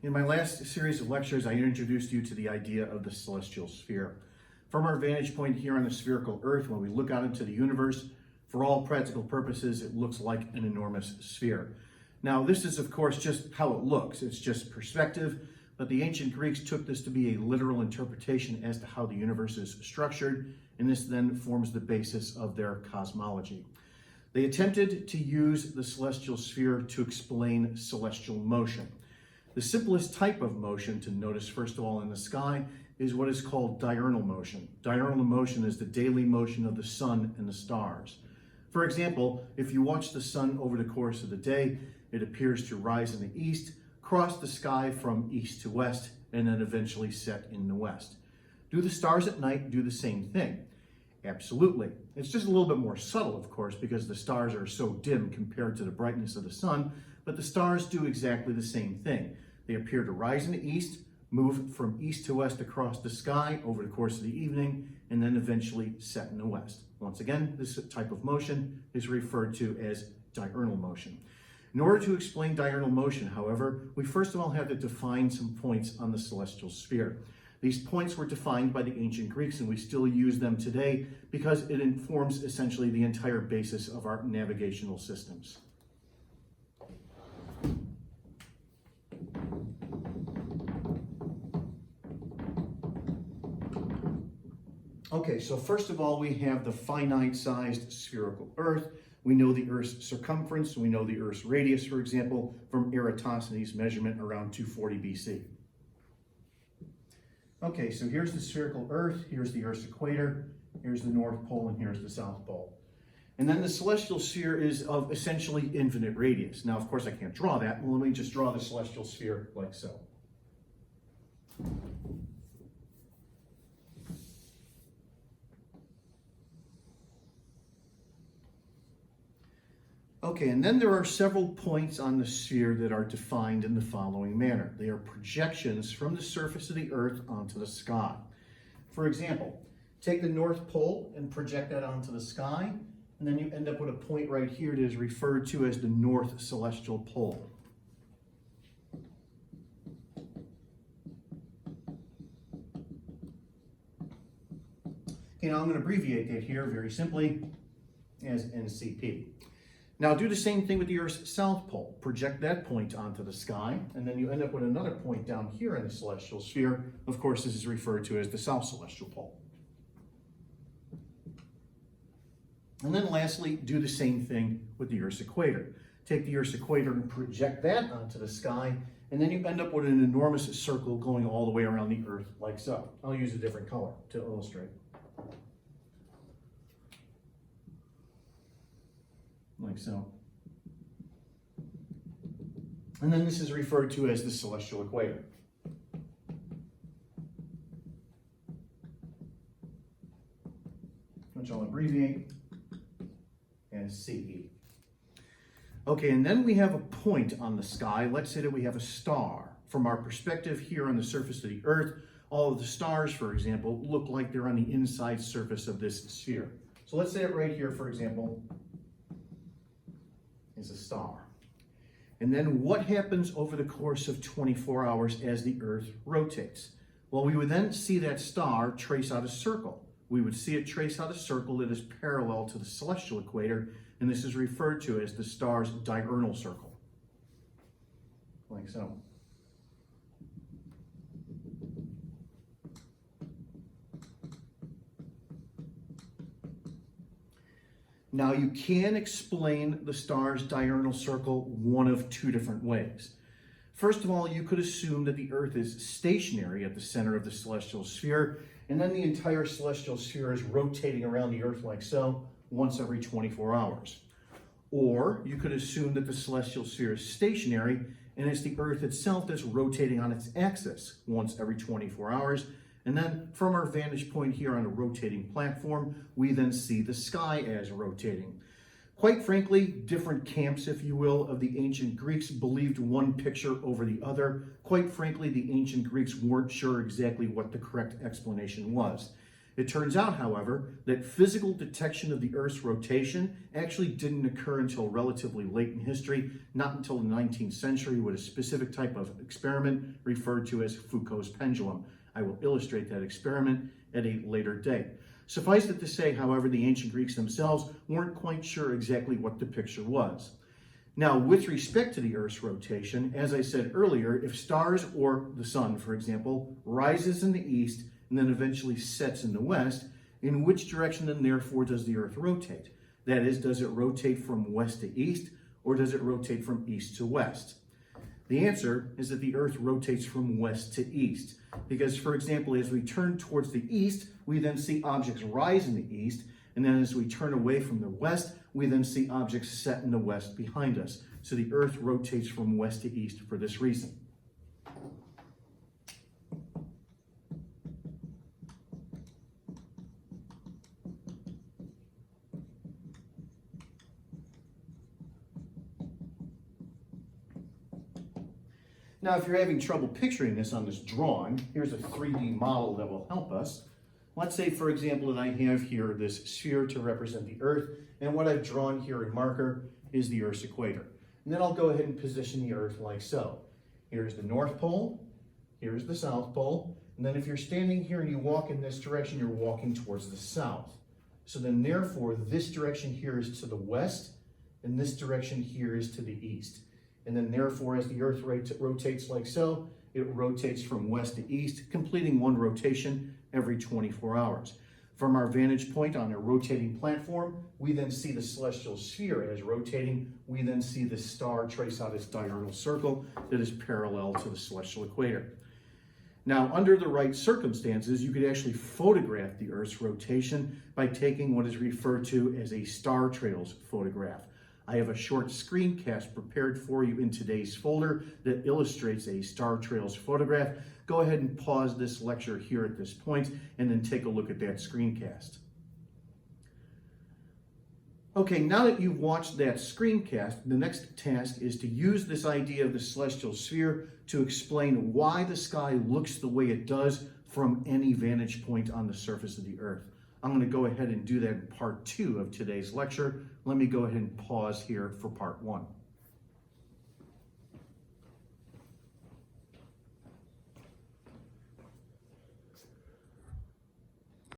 In my last series of lectures, I introduced you to the idea of the celestial sphere. From our vantage point here on the spherical Earth, when we look out into the universe, for all practical purposes, it looks like an enormous sphere. Now, this is, of course, just how it looks. It's just perspective, but the ancient Greeks took this to be a literal interpretation as to how the universe is structured, and this then forms the basis of their cosmology. They attempted to use the celestial sphere to explain celestial motion. The simplest type of motion to notice, first of all, in the sky is what is called diurnal motion. Diurnal motion is the daily motion of the sun and the stars. For example, if you watch the sun over the course of the day, it appears to rise in the east, cross the sky from east to west, and then eventually set in the west. Do the stars at night do the same thing? Absolutely. It's just a little bit more subtle, of course, because the stars are so dim compared to the brightness of the sun, but the stars do exactly the same thing. They appear to rise in the east, move from east to west across the sky over the course of the evening, and then eventually set in the west. Once again, this type of motion is referred to as diurnal motion. In order to explain diurnal motion, however, we first of all have to define some points on the celestial sphere. These points were defined by the ancient Greeks, and we still use them today because it informs essentially the entire basis of our navigational systems. Okay, so first of all, we have the finite-sized spherical Earth. We know the Earth's circumference. We know the Earth's radius, for example, from Eratosthenes' measurement around 240 BC. Okay, so here's the spherical Earth. Here's the Earth's equator. Here's the North Pole, and here's the South Pole. And then the celestial sphere is of essentially infinite radius. Now, of course, I can't draw that. Well, let me just draw the celestial sphere like so. Okay, and then there are several points on the sphere that are defined in the following manner. They are projections from the surface of the Earth onto the sky. For example, take the North Pole and project that onto the sky, and then you end up with a point right here that is referred to as the North Celestial Pole. Okay, now I'm going to abbreviate that here very simply as NCP. Now do the same thing with the Earth's South Pole. Project that point onto the sky, and then you end up with another point down here in the celestial sphere. Of course, this is referred to as the South Celestial Pole. And then lastly, do the same thing with the Earth's equator. Take the Earth's equator and project that onto the sky, and then you end up with an enormous circle going all the way around the Earth like so. I'll use a different color to illustrate. Like so. And then this is referred to as the celestial equator. Which I'll abbreviate as CE. Okay, and then we have a point on the sky. Let's say that we have a star. From our perspective here on the surface of the Earth, all of the stars, for example, look like they're on the inside surface of this sphere. So let's say it right here, for example, is a star. And then what happens over the course of 24 hours as the Earth rotates? Well, we would then see that star trace out a circle. We would see it trace out a circle that is parallel to the celestial equator, and this is referred to as the star's diurnal circle. Like so. Now, you can explain the star's diurnal circle one of two different ways. First of all, you could assume that the Earth is stationary at the center of the celestial sphere, and then the entire celestial sphere is rotating around the Earth like so, once every 24 hours. Or you could assume that the celestial sphere is stationary, and it's the Earth itself that's rotating on its axis once every 24 hours, and then from our vantage point here on a rotating platform, we then see the sky as rotating. Quite frankly, different camps, if you will, of the ancient Greeks believed one picture over the other. Quite frankly, the ancient Greeks weren't sure exactly what the correct explanation was. It turns out, however, that physical detection of the Earth's rotation actually didn't occur until relatively late in history, not until the 19th century, with a specific type of experiment referred to as Foucault's pendulum. I will illustrate that experiment at a later date. Suffice it to say, however, the ancient Greeks themselves weren't quite sure exactly what the picture was. Now, with respect to the Earth's rotation, as I said earlier, if stars or the sun, for example, rises in the east and then eventually sets in the west, in which direction then therefore does the Earth rotate? That is, does it rotate from west to east, or does it rotate from east to west? The answer is that the Earth rotates from west to east, because, for example, as we turn towards the east, we then see objects rise in the east, and then as we turn away from the west, we then see objects set in the west behind us. So the Earth rotates from west to east for this reason. Now, if you're having trouble picturing this on this drawing, here's a 3D model that will help us. Let's say, for example, that I have here this sphere to represent the Earth, and what I've drawn here in marker is the Earth's equator. And then I'll go ahead and position the Earth like so. Here's the North Pole, here's the South Pole, and then if you're standing here and you walk in this direction, you're walking towards the south. So then therefore, this direction here is to the west, and this direction here is to the east. And then therefore, as the Earth rotates like so, it rotates from west to east, completing one rotation every 24 hours. From our vantage point on a rotating platform, we then see the celestial sphere as rotating. We then see the star trace out its diurnal circle that is parallel to the celestial equator. Now, under the right circumstances, you could actually photograph the Earth's rotation by taking what is referred to as a star trails photograph. I have a short screencast prepared for you in today's folder that illustrates a star trails photograph. Go ahead and pause this lecture here at this point and then take a look at that screencast. Okay, now that you've watched that screencast, the next task is to use this idea of the celestial sphere to explain why the sky looks the way it does from any vantage point on the surface of the Earth. I'm going to go ahead and do that in part 2 of today's lecture. Let me go ahead and pause here for part 1.